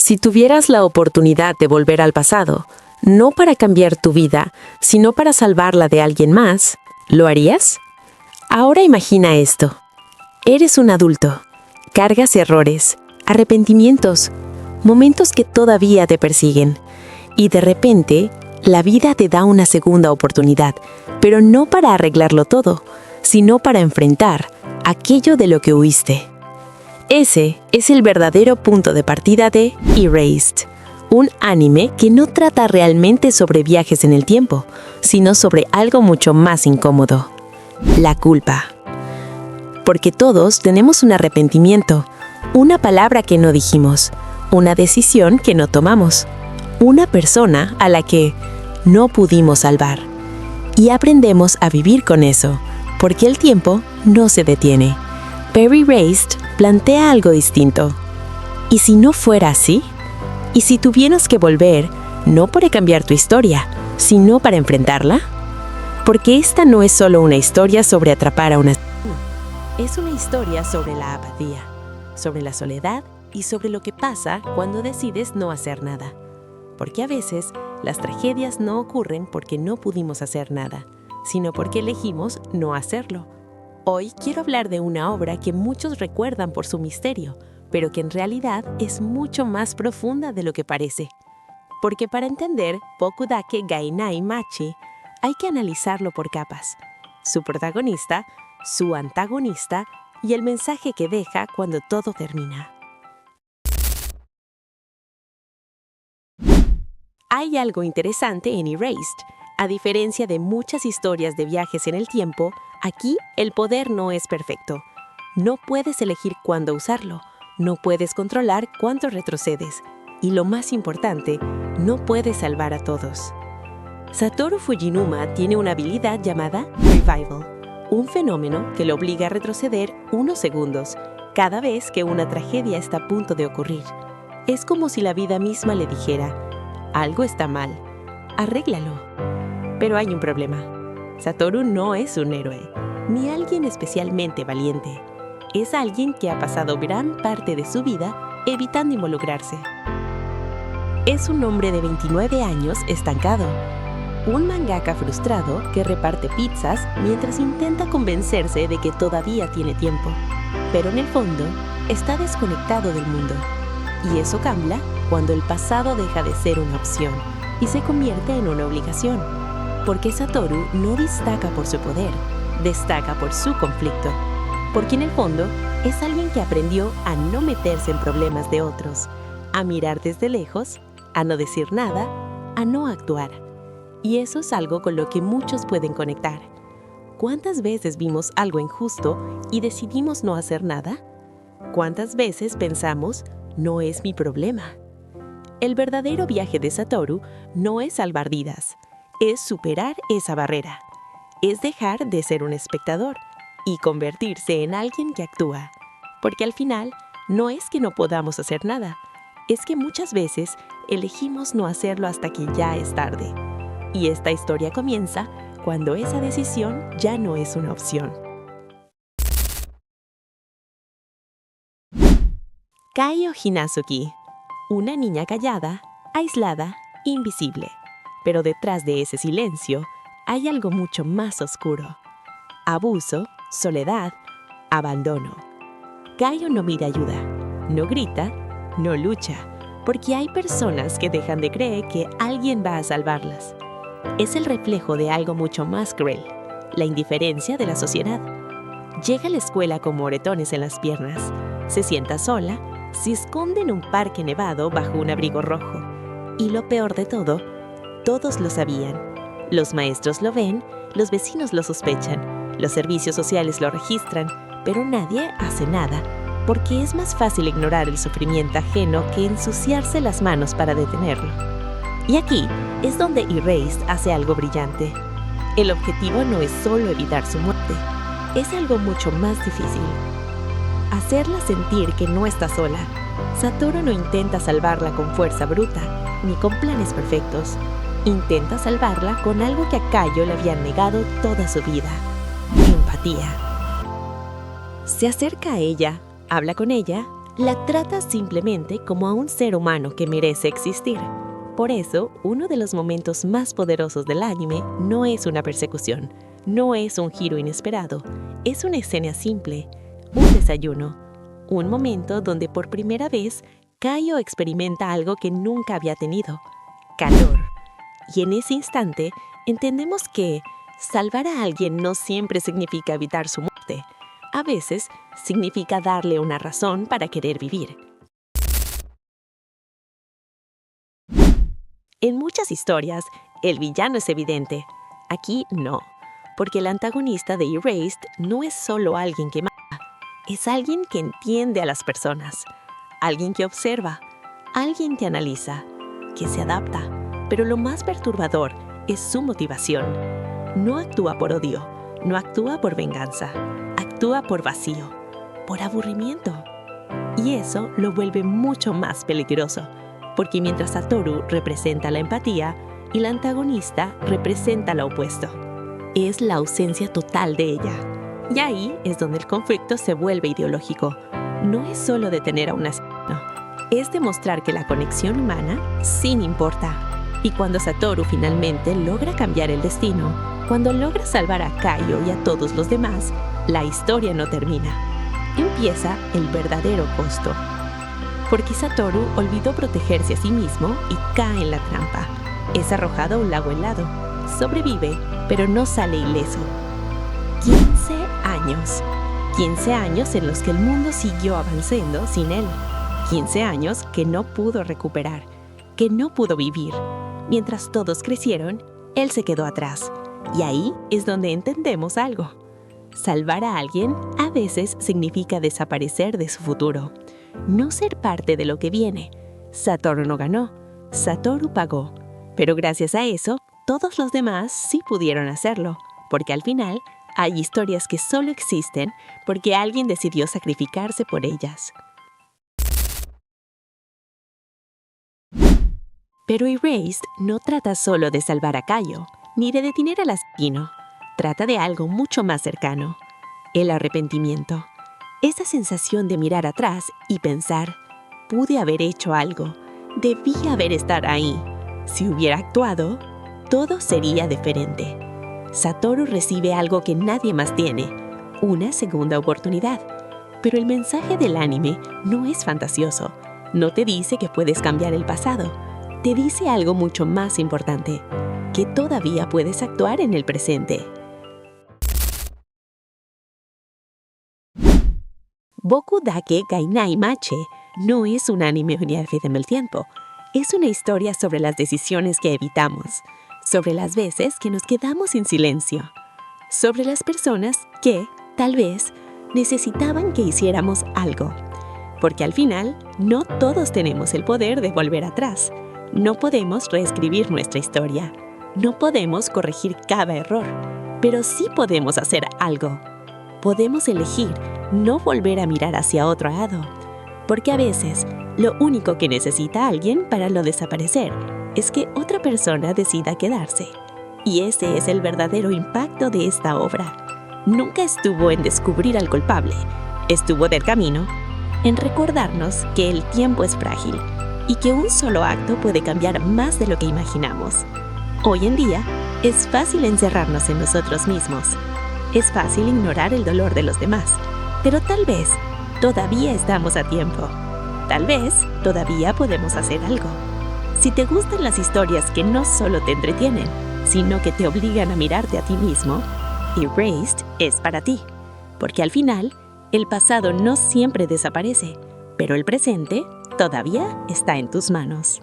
Si tuvieras la oportunidad de volver al pasado, no para cambiar tu vida, sino para salvarla de alguien más, ¿lo harías? Ahora imagina esto. Eres un adulto. Cargas errores, arrepentimientos, momentos que todavía te persiguen. Y de repente, la vida te da una segunda oportunidad, pero no para arreglarlo todo, sino para enfrentar aquello de lo que huiste. Ese es el verdadero punto de partida de Erased, un anime que no trata realmente sobre viajes en el tiempo, sino sobre algo mucho más incómodo: la culpa. Porque todos tenemos un arrepentimiento, una palabra que no dijimos, una decisión que no tomamos, una persona a la que no pudimos salvar. Y aprendemos a vivir con eso, porque el tiempo no se detiene. Pero Erased plantea algo distinto. ¿Y si no fuera así? ¿Y si tuvieras que volver, no para cambiar tu historia, sino para enfrentarla? Porque esta no es solo una historia sobre atrapar a una... Es una historia sobre la apatía, sobre la soledad y sobre lo que pasa cuando decides no hacer nada. Porque a veces las tragedias no ocurren porque no pudimos hacer nada, sino porque elegimos no hacerlo. Hoy quiero hablar de una obra que muchos recuerdan por su misterio, pero que en realidad es mucho más profunda de lo que parece. Porque para entender Bokudake Ga Inai Machi, hay que analizarlo por capas: su protagonista, su antagonista y el mensaje que deja cuando todo termina. Hay algo interesante en Erased. A diferencia de muchas historias de viajes en el tiempo, aquí el poder no es perfecto. No puedes elegir cuándo usarlo, no puedes controlar cuánto retrocedes, y lo más importante, no puedes salvar a todos. Satoru Fujinuma tiene una habilidad llamada Revival, un fenómeno que lo obliga a retroceder unos segundos cada vez que una tragedia está a punto de ocurrir. Es como si la vida misma le dijera: algo está mal, arréglalo. Pero hay un problema. Satoru no es un héroe, ni alguien especialmente valiente. Es alguien que ha pasado gran parte de su vida evitando involucrarse. Es un hombre de 29 años estancado, un mangaka frustrado que reparte pizzas mientras intenta convencerse de que todavía tiene tiempo. Pero en el fondo, está desconectado del mundo. Y eso cambia cuando el pasado deja de ser una opción y se convierte en una obligación. Porque Satoru no destaca por su poder, destaca por su conflicto. Porque en el fondo es alguien que aprendió a no meterse en problemas de otros, a mirar desde lejos, a no decir nada, a no actuar. Y eso es algo con lo que muchos pueden conectar. ¿Cuántas veces vimos algo injusto y decidimos no hacer nada? ¿Cuántas veces pensamos: no es mi problema? El verdadero viaje de Satoru no es salvar vidas, es superar esa barrera, es dejar de ser un espectador y convertirse en alguien que actúa. Porque al final, no es que no podamos hacer nada, es que muchas veces elegimos no hacerlo hasta que ya es tarde. Y esta historia comienza cuando esa decisión ya no es una opción. Kaio Hinazuki, una niña callada, aislada, invisible. Pero detrás de ese silencio hay algo mucho más oscuro: abuso, soledad, abandono. Kaio no pide ayuda, no grita, no lucha, porque hay personas que dejan de creer que alguien va a salvarlas. Es el reflejo de algo mucho más cruel: la indiferencia de la sociedad. Llega a la escuela con moretones en las piernas, se sienta sola, se esconde en un parque nevado bajo un abrigo rojo. Y lo peor de todo, todos lo sabían. Los maestros lo ven, los vecinos lo sospechan, los servicios sociales lo registran, pero nadie hace nada, porque es más fácil ignorar el sufrimiento ajeno que ensuciarse las manos para detenerlo. Y aquí es donde Erased hace algo brillante. El objetivo no es solo evitar su muerte, es algo mucho más difícil: hacerla sentir que no está sola. Satoru no intenta salvarla con fuerza bruta, ni con planes perfectos. Intenta salvarla con algo que a Kaio le habían negado toda su vida: empatía. Se acerca a ella, habla con ella, La trata simplemente como a un ser humano que merece existir. Por eso, uno de los momentos más poderosos del anime no es una persecución, no es un giro inesperado, es una escena simple, un desayuno, un momento donde por primera vez Kaio experimenta algo que nunca había tenido: calor. Y en ese instante entendemos que salvar a alguien no siempre significa evitar su muerte. A veces significa darle una razón para querer vivir. En muchas historias, el villano es evidente. Aquí no, porque el antagonista de Erased no es solo alguien que mata, es alguien que entiende a las personas, alguien que observa, alguien que analiza, que se adapta. Pero lo más perturbador es su motivación. No actúa por odio, no actúa por venganza, actúa por vacío, por aburrimiento. Y eso lo vuelve mucho más peligroso, porque mientras Satoru representa la empatía, el antagonista representa lo opuesto. Es la ausencia total de ella. Y ahí es donde el conflicto se vuelve ideológico. No es solo detener a un asesino, es demostrar que la conexión humana sí importa. Y cuando Satoru finalmente logra cambiar el destino, cuando logra salvar a Kaio y a todos los demás, la historia no termina. Empieza el verdadero costo. Porque Satoru olvidó protegerse a sí mismo y cae en la trampa. Es arrojado a un lago helado. Sobrevive, pero no sale ileso. 15 años. 15 años en los que el mundo siguió avanzando sin él. 15 años que no pudo recuperar, que no pudo vivir. Mientras todos crecieron, él se quedó atrás. Y ahí es donde entendemos algo. Salvar a alguien a veces significa desaparecer de su futuro. No ser parte de lo que viene. Satoru no ganó, Satoru pagó. Pero gracias a eso, todos los demás sí pudieron hacerlo. Porque al final, hay historias que solo existen porque alguien decidió sacrificarse por ellas. Pero Erased no trata solo de salvar a Kaio, ni de detener al asesino. Trata de algo mucho más cercano: el arrepentimiento. Esa sensación de mirar atrás y pensar, pude haber hecho algo, debí haber estado ahí. Si hubiera actuado, todo sería diferente. Satoru recibe algo que nadie más tiene, una segunda oportunidad. Pero el mensaje del anime no es fantasioso. No te dice que puedes cambiar el pasado. Te dice algo mucho más importante: que todavía puedes actuar en el presente. Boku Dake Gainai Mache no es un anime viaje en el tiempo. Es una historia sobre las decisiones que evitamos, sobre las veces que nos quedamos en silencio, sobre las personas que, tal vez, necesitaban que hiciéramos algo. Porque al final, no todos tenemos el poder de volver atrás. No podemos reescribir nuestra historia. No podemos corregir cada error. Pero sí podemos hacer algo. Podemos elegir no volver a mirar hacia otro lado. Porque a veces, lo único que necesita alguien para no desaparecer es que otra persona decida quedarse. Y ese es el verdadero impacto de esta obra. Nunca estuvo en descubrir al culpable. Estuvo del camino en recordarnos que el tiempo es frágil y que un solo acto puede cambiar más de lo que imaginamos. Hoy en día, es fácil encerrarnos en nosotros mismos. Es fácil ignorar el dolor de los demás. Pero tal vez todavía estamos a tiempo. Tal vez todavía podemos hacer algo. Si te gustan las historias que no solo te entretienen, sino que te obligan a mirarte a ti mismo, Erased es para ti. Porque al final, el pasado no siempre desaparece, pero el presente todavía está en tus manos.